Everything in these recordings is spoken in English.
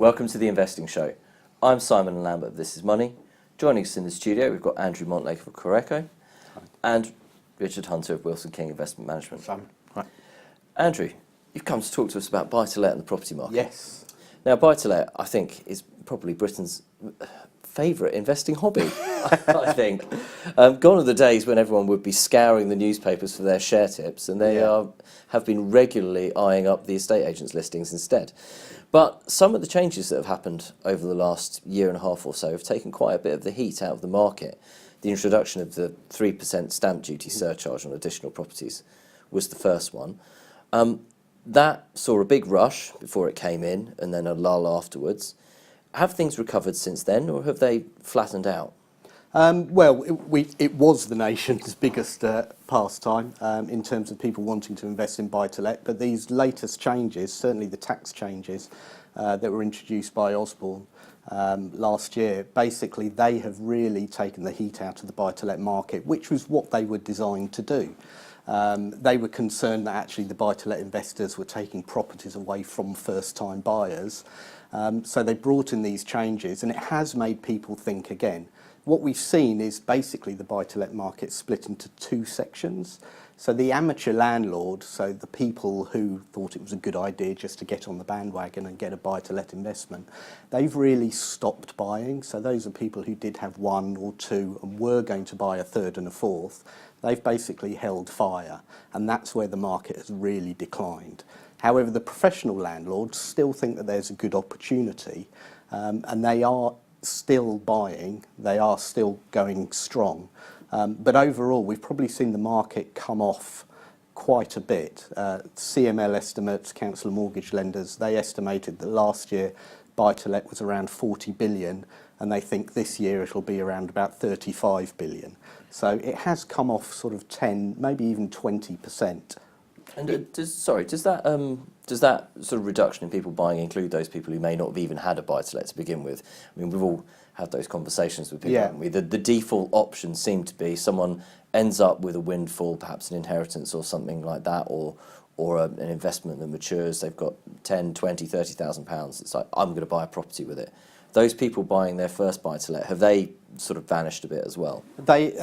Welcome to the Investing Show. I'm Simon Lambert of This Is Money. Joining us in the studio, we've got Andrew Montlake of Coreco and Richard Hunter of Wilson King Investment Management. Simon. Right. Andrew, you've come to talk to us about buy-to-let and the property market. Yes. Now, buy-to-let, I think, is probably Britain's favourite investing hobby, I think. Gone are the days when everyone would be scouring the newspapers for their share tips, and they have been regularly eyeing up the estate agents' listings instead. But some of the changes that have happened over the last year and a half or so have taken quite a bit of the heat out of the market. The introduction of the 3% stamp duty surcharge on additional properties was the first one. That saw a big rush before it came in and then a lull afterwards. Have things recovered since then, or have they flattened out? Well, it was the nation's biggest pastime in terms of people wanting to invest in buy-to-let, but these latest changes, certainly the tax changes that were introduced by Osborne last year, basically they have really taken the heat out of the buy-to-let market, which was what they were designed to do. They were concerned that actually the buy-to-let investors were taking properties away from first-time buyers. So they brought in these changes, and it has made people think again. What we've seen is basically the buy-to-let market split into two sections. So the amateur landlord, so the people who thought it was a good idea just to get on the bandwagon and get a buy-to-let investment, they've really stopped buying. So those are people who did have one or two and were going to buy a third and a fourth. They've basically held fire, and that's where the market has really declined. However, the professional landlords still think that there's a good opportunity, and they are still buying, they are still going strong. But overall, we've probably seen the market come off quite a bit. CML estimates, Council of Mortgage Lenders, they estimated that last year buy-to-let was around 40 billion, and they think this year it'll be around about 35 billion. So it has come off sort of 10, maybe even 20%. And does that sort of reduction in people buying include those people who may not have even had a buy-to-let to begin with? I mean, we've all had those conversations with people, haven't we? The default options seem to be someone ends up with a windfall, perhaps an inheritance or something like that, or an investment that matures. They've got 10, 20, 30,000 pounds. It's like, I'm going to buy a property with it. Those people buying their first buy-to-let, have they sort of vanished a bit as well? They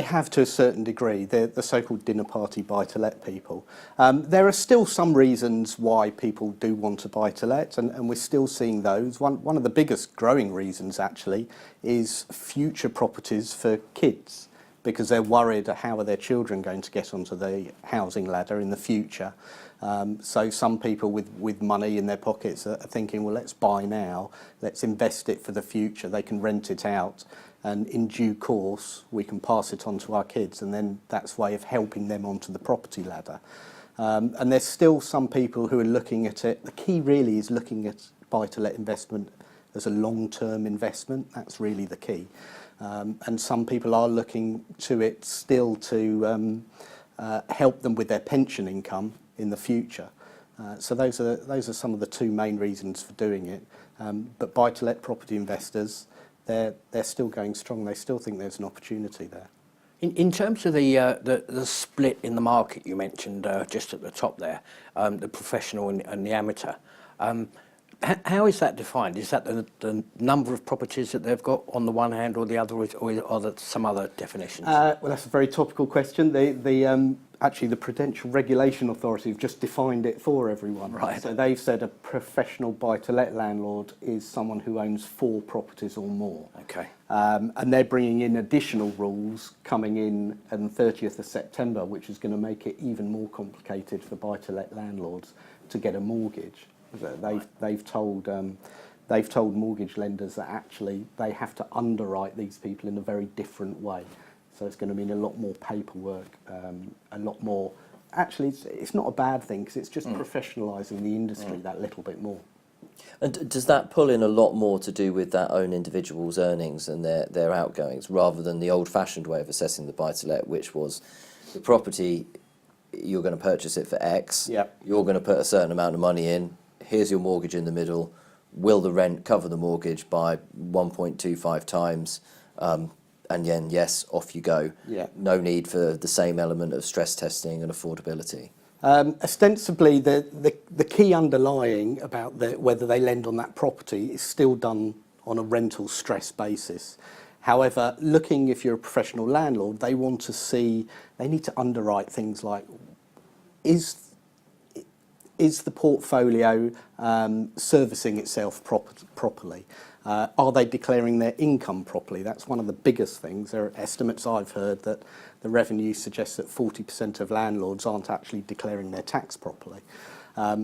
have to a certain degree. They're the so-called dinner party buy-to-let people. There are still some reasons why people do want to buy-to-let, and we're still seeing those. One of the biggest growing reasons, actually, is future properties for kids, because they're worried how are their children going to get onto the housing ladder in the future. So some people with money in their pockets are thinking, well, let's buy now, let's invest it for the future. They can rent it out, and in due course, we can pass it on to our kids, and then that's a way of helping them onto the property ladder. And there's still some people who are looking at it. The key really is looking at buy-to-let investment as a long-term investment. That's really the key. And some people are looking to it still to help them with their pension income in the future. So those are some of the two main reasons for doing it. But buy-to-let property investors, they're still going strong. They still think there's an opportunity there. In terms of the split in the market you mentioned just at the top there, the professional and the amateur, how is that defined? Is that the number of properties that they've got on the one hand or the other, or are there some other definitions? Well, that's a very topical question. Actually, the Prudential Regulation Authority have just defined it for everyone. Right. So they've said a professional buy-to-let landlord is someone who owns 4 properties or more. Okay. And they're bringing in additional rules coming in on the 30th of September, which is going to make it even more complicated for buy-to-let landlords to get a mortgage. They've told mortgage lenders that actually they have to underwrite these people in a very different way. So it's going to mean a lot more paperwork, a lot more. Actually, it's not a bad thing because it's just professionalising the industry that little bit more. And does that pull in a lot more to do with that own individual's earnings and their outgoings, rather than the old-fashioned way of assessing the buy-to-let, which was the property, you're going to purchase it for X, you're going to put a certain amount of money in, here's your mortgage in the middle, will the rent cover the mortgage by 1.25 times? And then, yes, off you go. Yeah. No need for the same element of stress testing and affordability. Ostensibly, the key underlying about whether they lend on that property is still done on a rental stress basis. However, looking if you're a professional landlord, they need to underwrite things like, is the portfolio servicing itself properly? Are they declaring their income properly? That's one of the biggest things. There are estimates I've heard that the revenue suggests that 40% of landlords aren't actually declaring their tax properly.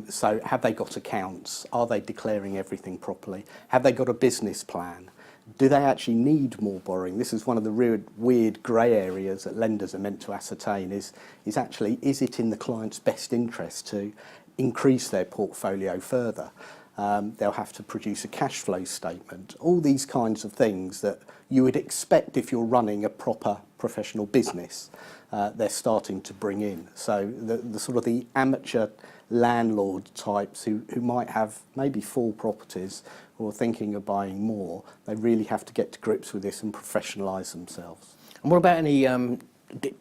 So have they got accounts? Are they declaring everything properly? Have they got a business plan? Do they actually need more borrowing? This is one of the weird grey areas that lenders are meant to ascertain is it in the client's best interest to increase their portfolio further? They'll have to produce a cash flow statement. All these kinds of things that you would expect if you're running a proper professional business, they're starting to bring in. So the sort of the amateur landlord types who might have maybe 4 properties or thinking of buying more, they really have to get to grips with this and professionalise themselves. And what about any,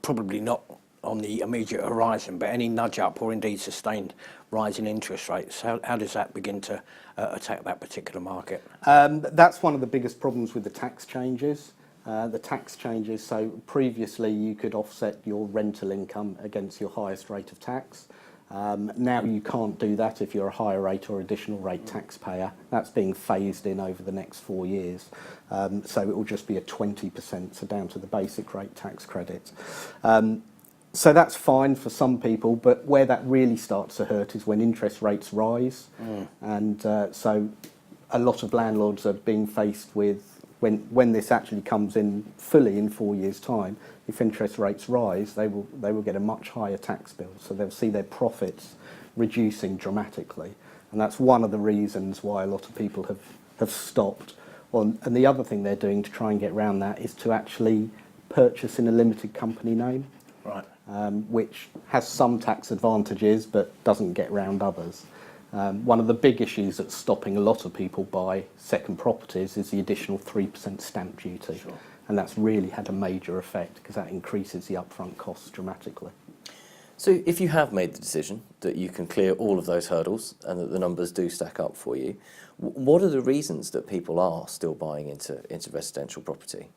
probably not on the immediate horizon, but any nudge up or indeed sustained rise in interest rates? How does that begin to attack that particular market? That's one of the biggest problems with the tax changes. So previously you could offset your rental income against your highest rate of tax. Now you can't do that if you're a higher rate or additional rate taxpayer. That's being phased in over the next 4 years. So it will just be a 20%, so down to the basic rate tax credit. So that's fine for some people, but where that really starts to hurt is when interest rates rise. And so a lot of landlords are being faced with, when this actually comes in fully in 4 years' time, if interest rates rise, they will get a much higher tax bill. So they'll see their profits reducing dramatically. And that's one of the reasons why a lot of people have stopped. And the other thing they're doing to try and get around that is to actually purchase in a limited company name. Right. Which has some tax advantages but doesn't get round others. One of the big issues that's stopping a lot of people buy second properties is the additional 3% stamp duty. Sure. And that's really had a major effect because that increases the upfront costs dramatically. So if you have made the decision that you can clear all of those hurdles and that the numbers do stack up for you, what are the reasons that people are still buying into residential property?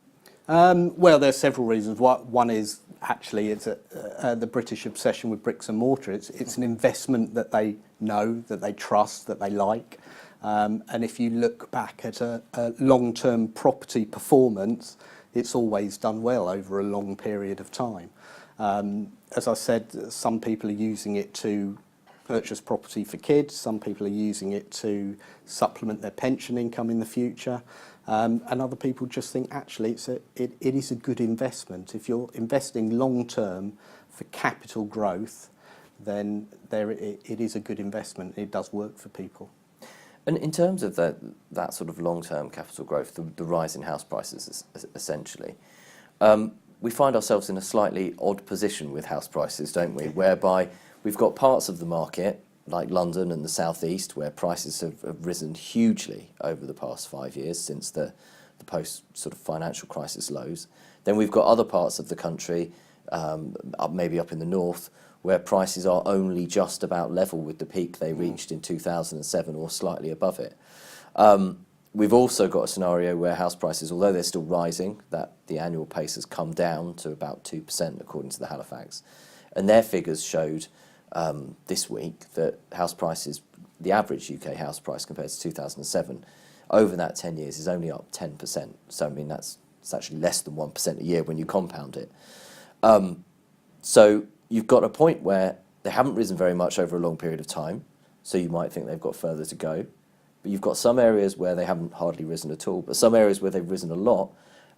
Well, there's several reasons. One is actually it's the British obsession with bricks and mortar. It's an investment that they know, that they trust, that they like. And if you look back at a long-term property performance, it's always done well over a long period of time. As I said, some people are using it to purchase property for kids. Some people are using it to supplement their pension income in the future. And other people just think actually it is a good investment. If you're investing long term for capital growth, then it is a good investment. It does work for people. And in terms of that sort of long-term capital growth, the rise in house prices essentially, we find ourselves in a slightly odd position with house prices, don't we? Whereby we've got parts of the market like London and the southeast, where prices have risen hugely over the past 5 years since the post sort of financial crisis lows. Then we've got other parts of the country, maybe up in the north, where prices are only just about level with the peak they reached in 2007 or slightly above it. We've also got a scenario where house prices, although they're still rising, that the annual pace has come down to about 2% according to the Halifax. And their figures showed this week that house prices, the average UK house price compared to 2007, over that 10 years is only up 10%. So, I mean, it's actually less than 1% a year when you compound it. So you've got a point where they haven't risen very much over a long period of time, so you might think they've got further to go. But you've got some areas where they haven't hardly risen at all, but some areas where they've risen a lot.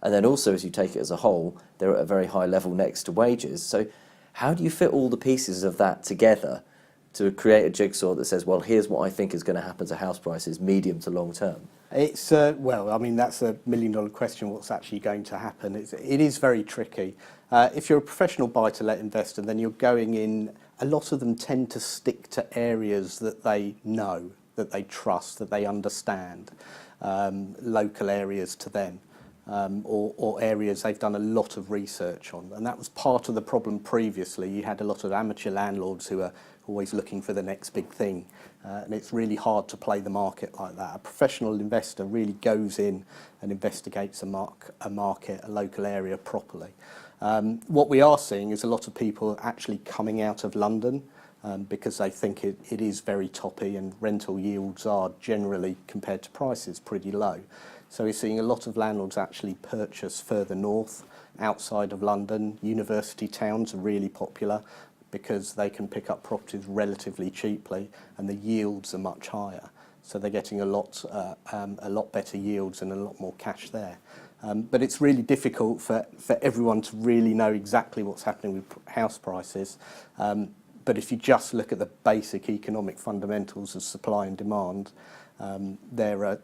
And then also, as you take it as a whole, they're at a very high level next to wages. So how do you fit all the pieces of that together to create a jigsaw that says, well, here's what I think is going to happen to house prices medium to long term? It's, well, I mean, that's $1 million question, what's actually going to happen. It is very tricky. If you're a professional buy-to-let investor, then you're going in, a lot of them tend to stick to areas that they know, that they trust, that they understand, local areas to them. or areas they've done a lot of research on. And that was part of the problem previously. You had a lot of amateur landlords who are always looking for the next big thing. And it's really hard to play the market like that. A professional investor really goes in and investigates a market, a local area properly. What we are seeing is a lot of people actually coming out of London because they think it is very toppy, and rental yields are generally, compared to prices, pretty low. So we're seeing a lot of landlords actually purchase further north, outside of London. University towns are really popular because they can pick up properties relatively cheaply and the yields are much higher. So they're getting a lot better yields and a lot more cash there. But it's really difficult for everyone to really know exactly what's happening with house prices. But if you just look at the basic economic fundamentals of supply and demand, there are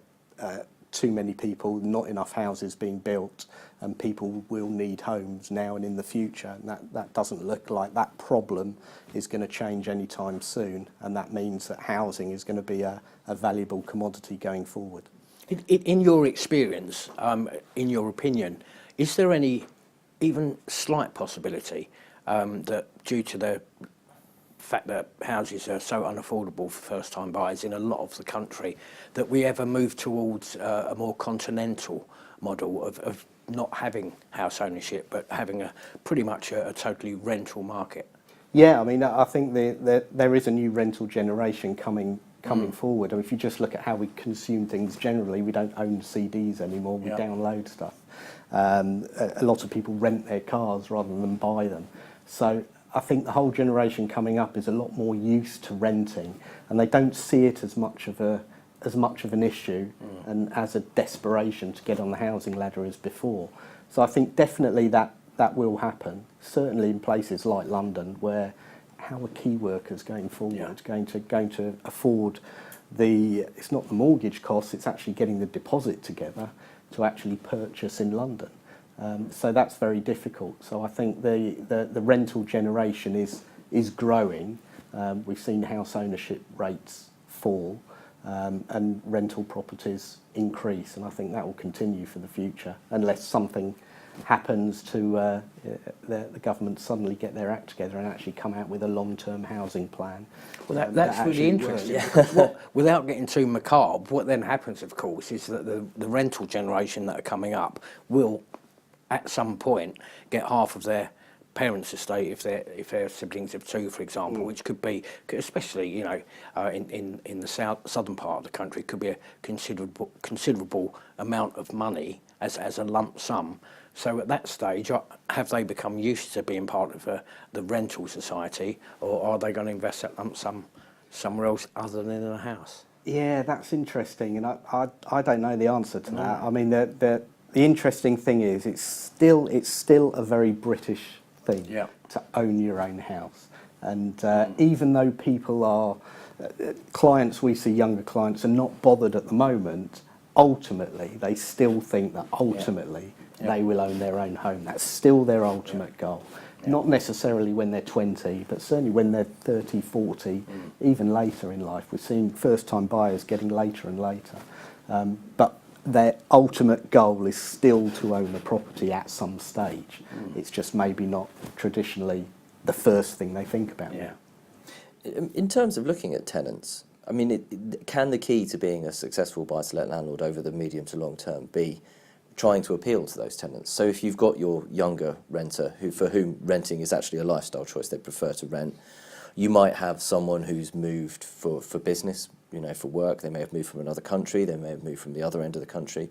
too many people, not enough houses being built, and people will need homes now and in the future. And that doesn't look like that problem is going to change anytime soon. And that means that housing is going to be a valuable commodity going forward. In your experience, in your opinion, is there any even slight possibility that due to the fact that houses are so unaffordable for first-time buyers in a lot of the country, that we ever move towards a more continental model of not having house ownership, but having pretty much a totally rental market? Yeah, I mean, I think there is a new rental generation coming forward. I mean, if you just look at how we consume things generally, we don't own CDs anymore, we download stuff. A lot of people rent their cars rather than buy them. So I think the whole generation coming up is a lot more used to renting, and they don't see it as much of an issue and as a desperation to get on the housing ladder as before. So I think definitely that will happen, certainly in places like London, where how are key workers going forward going to afford it's not the mortgage costs, it's actually getting the deposit together to actually purchase in London. So that's very difficult. So I think the rental generation is growing. We've seen house ownership rates fall and rental properties increase, and I think that will continue for the future unless something happens to the government suddenly get their act together and actually come out with a long-term housing plan. Well, that's really interesting. Without getting too macabre, what then happens, of course, is that the rental generation that are coming up will, at some point, get half of their parents' estate if they're siblings of two, for example, which could be, especially in the southern part of the country, could be a considerable amount of money as a lump sum. So at that stage, have they become used to being part of the rental society, or are they going to invest that lump sum somewhere else other than in a house? Yeah, that's interesting, and I don't know the answer to that. I mean, the interesting thing is it's still a very British thing to own your own house, and even though people are clients, we see younger clients are not bothered at the moment. Ultimately, they still think that they will own their own home. That's still their ultimate goal. Not necessarily when they're 20, but certainly when they're 30, 40, even later in life. We're seeing first-time buyers getting later and later. But their ultimate goal is still to own a property at some stage. It's just maybe not traditionally the first thing they think about. Yeah. In terms of looking at tenants, I mean, can the key to being a successful buy-to-let landlord over the medium to long term be trying to appeal to those tenants? So if you've got your younger renter for whom renting is actually a lifestyle choice, they prefer to rent. You might have someone who's moved for business, for work. They may have moved from another country. They may have moved from the other end of the country.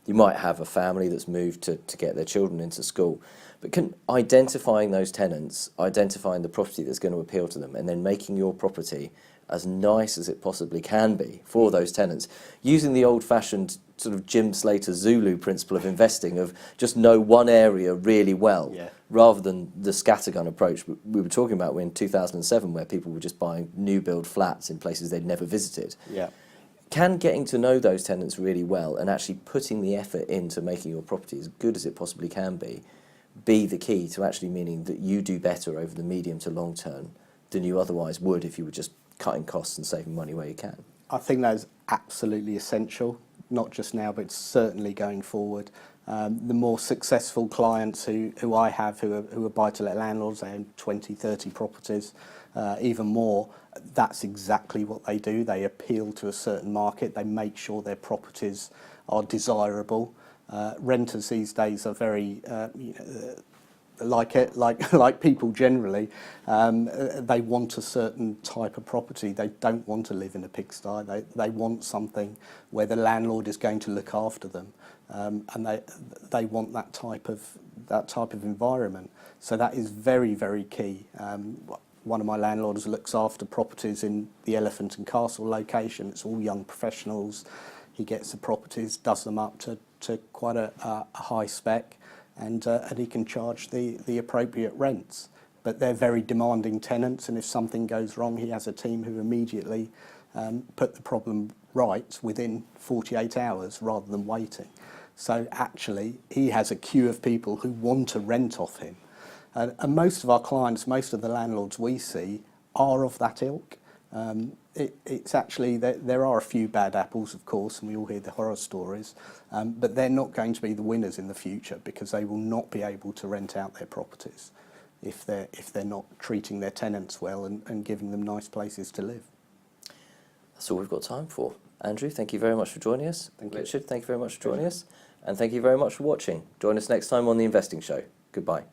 You might have a family that's moved to get their children into school. But identifying those tenants, identifying the property that's going to appeal to them, and then making your property as nice as it possibly can be for those tenants, using the old-fashioned sort of Jim Slater Zulu principle of investing, of just know one area really well, rather than the scattergun approach we were talking about in 2007, where people were just buying new build flats in places they'd never visited. Can getting to know those tenants really well and actually putting the effort into making your property as good as it possibly can be the key to actually meaning that you do better over the medium to long term than you otherwise would if you were just cutting costs and saving money where you can? I think that is absolutely essential, not just now, but certainly going forward. The more successful clients who I have, who are buy-to-let landlords, they own 20, 30 properties, even more, that's exactly what they do. They appeal to a certain market. They make sure their properties are desirable. Renters these days are very, like people generally, they want a certain type of property. They don't want to live in a pigsty. They want something where the landlord is going to look after them, and they want that type of environment. So that is very, very key. One of my landlords looks after properties in the Elephant and Castle location. It's all young professionals. He gets the properties, does them up to quite a high spec, and he can charge the appropriate rents. But they're very demanding tenants, and if something goes wrong, he has a team who immediately put the problem right within 48 hours rather than waiting. So actually, he has a queue of people who want to rent off him. And most of our clients, most of the landlords we see, are of that ilk. It's actually, there are a few bad apples, of course, and we all hear the horror stories, but they're not going to be the winners in the future because they will not be able to rent out their properties if they're not treating their tenants well and giving them nice places to live. That's all we've got time for. Andrew, thank you very much for joining us. Thank you. Richard, thank you very much for joining us. And thank you very much for watching. Join us next time on The Investing Show. Goodbye.